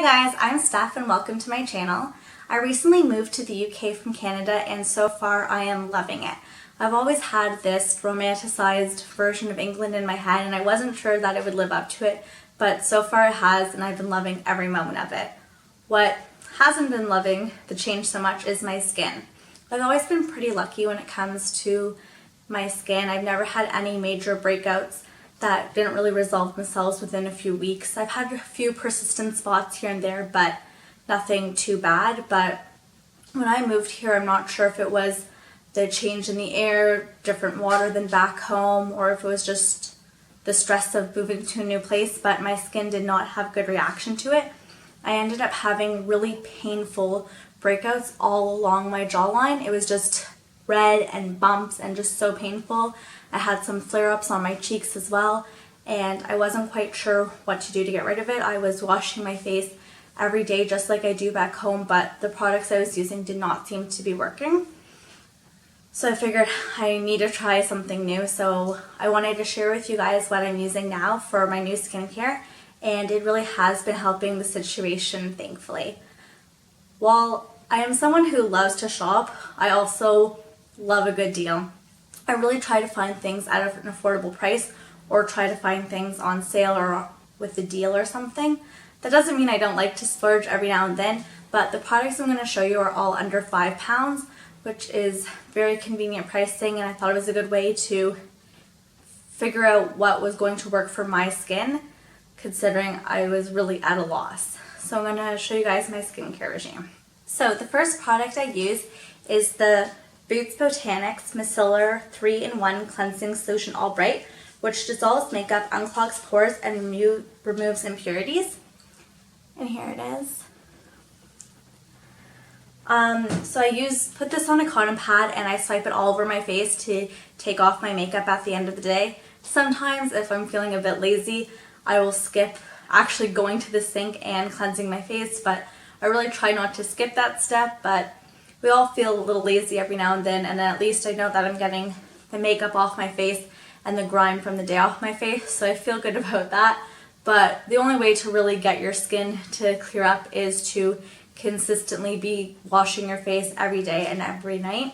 Hi guys, I'm Steph and welcome to my channel. I recently moved to the UK from Canada and so far I am loving it. I've always had this romanticized version of England in my head and I wasn't sure that it would live up to it, but so far it has and I've been loving every moment of it. What hasn't been loving the change so much is my skin. I've always been pretty lucky when it comes to my skin. I've never had any major breakouts that didn't really resolve themselves within a few weeks. I've had a few persistent spots here and there, but nothing too bad. But when I moved here, I'm not sure if it was the change in the air, different water than back home, or if it was just the stress of moving to a new place, but my skin did not have good reaction to it. I ended up having really painful breakouts all along my jawline. It was just red and bumps and just so painful. I had some flare-ups on my cheeks as well, and I wasn't quite sure what to do to get rid of it. I was washing my face every day just like I do back home, but the products I was using did not seem to be working. So I figured I need to try something new, so I wanted to share with you guys what I'm using now for my new skincare, and it really has been helping the situation, thankfully. While I am someone who loves to shop, I also love a good deal. I really try to find things at an affordable price or try to find things on sale or with a deal or something. That doesn't mean I don't like to splurge every now and then, but the products I'm going to show you are all under £5, which is very convenient pricing, and I thought it was a good way to figure out what was going to work for my skin, considering I was really at a loss. So I'm going to show you guys my skincare regime. So the first product I use is the Botanics Micellar 3-in-1 Cleansing Solution All Bright, which dissolves makeup, unclogs pores, and removes impurities. And here it is. So I put this on a cotton pad and I swipe it all over my face to take off my makeup at the end of the day. Sometimes if I'm feeling a bit lazy, I will skip actually going to the sink and cleansing my face, but I really try not to skip that step, but we all feel a little lazy every now and then, and then at least I know that I'm getting the makeup off my face and the grime from the day off my face, so I feel good about that. But the only way to really get your skin to clear up is to consistently be washing your face every day and every night.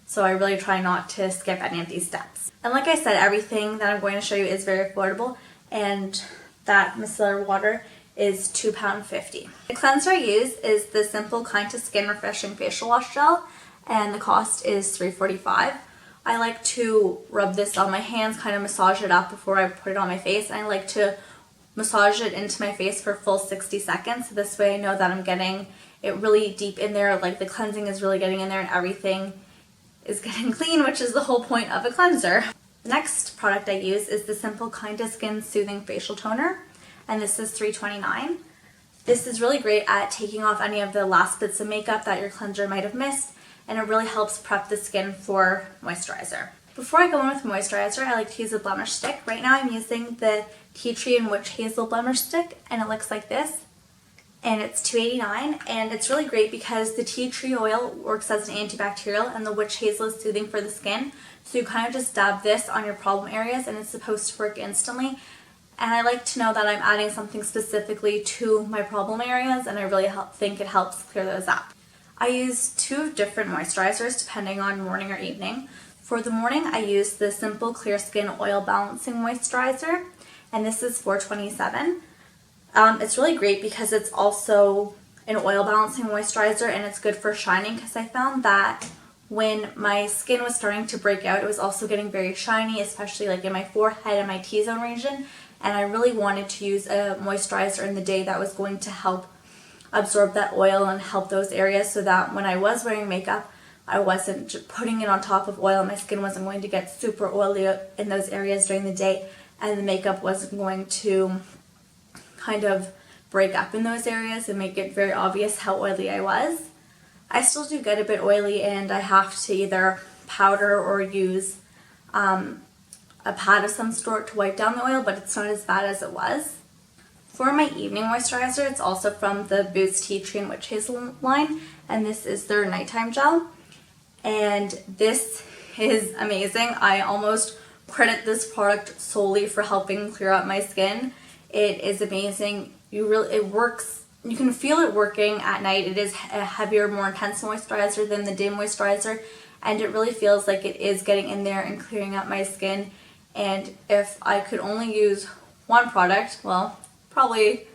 So I really try not to skip any of these steps. And like I said, everything that I'm going to show you is very affordable, and that micellar water is £2.50. The cleanser I use is the Simple Kind to Skin Refreshing Facial Wash Gel, and the cost is $3.45. I like to rub this on my hands, kind of massage it up before I put it on my face, and I like to massage it into my face for a full 60 seconds. So this way I know that I'm getting it really deep in there, like the cleansing is really getting in there and everything is getting clean, which is the whole point of a cleanser. The next product I use is the Simple Kind to Skin Soothing Facial Toner, and this is $3.29. This is really great at taking off any of the last bits of makeup that your cleanser might have missed, and it really helps prep the skin for moisturizer. Before I go in with moisturizer, I like to use a Blemish Stick. Right now I'm using the Tea Tree and Witch Hazel Blemish Stick, and it looks like this. And it's $2.89, and it's really great because the tea tree oil works as an antibacterial and the witch hazel is soothing for the skin. So you kind of just dab this on your problem areas and it's supposed to work instantly. And I like to know that I'm adding something specifically to my problem areas, and I really think it helps clear those up. I use two different moisturizers depending on morning or evening. For the morning, I use the Simple Clear Skin Oil Balancing Moisturizer, and this is $4.27. It's really great because it's also an oil balancing moisturizer and it's good for shining, because I found that when my skin was starting to break out, it was also getting very shiny, especially like in my forehead and my T-zone region, and I really wanted to use a moisturizer in the day that was going to help absorb that oil and help those areas, so that when I was wearing makeup, I wasn't putting it on top of oil. My skin wasn't going to get super oily in those areas during the day, and the makeup wasn't going to kind of break up in those areas and make it very obvious how oily I was. I still do get a bit oily and I have to either powder or use a pad of some sort to wipe down the oil, but it's not as bad as it was. For my evening moisturizer, it's also from the Boots Tea Tree and Witch Hazel line, and this is their nighttime gel. And this is amazing. I almost credit this product solely for helping clear up my skin. It is amazing. It works you can feel it working at night. It is a heavier, more intense moisturizer than the day moisturizer, and it really feels like it is getting in there and clearing up my skin. And if I could only use one product, well, probably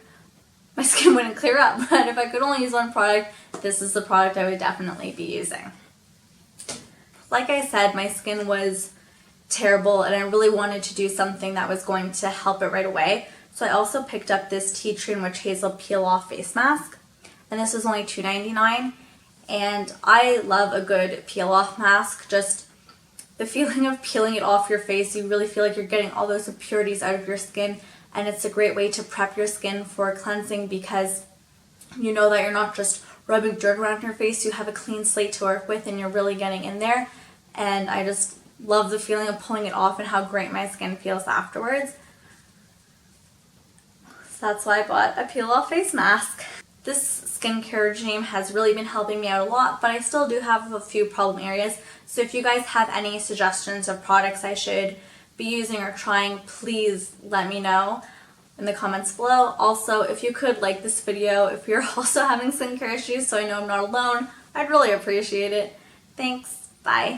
my skin wouldn't clear up, but if I could only use one product, this is the product I would definitely be using. Like I said, my skin was terrible and I really wanted to do something that was going to help it right away. So I also picked up this Tea Tree and Witch Hazel Peel Off Face Mask, and this was only $2.99. And I love a good peel off mask. Just the feeling of peeling it off your face, you really feel like you're getting all those impurities out of your skin, and it's a great way to prep your skin for cleansing because you know that you're not just rubbing dirt around your face, you have a clean slate to work with and you're really getting in there. And I just love the feeling of pulling it off and how great my skin feels afterwards. So that's why I bought a peel off face mask. This skincare regime has really been helping me out a lot, but I still do have a few problem areas. So if you guys have any suggestions of products I should be using or trying, please let me know in the comments below. Also, if you could like this video if you're also having skincare issues so I know I'm not alone, I'd really appreciate it. Thanks. Bye.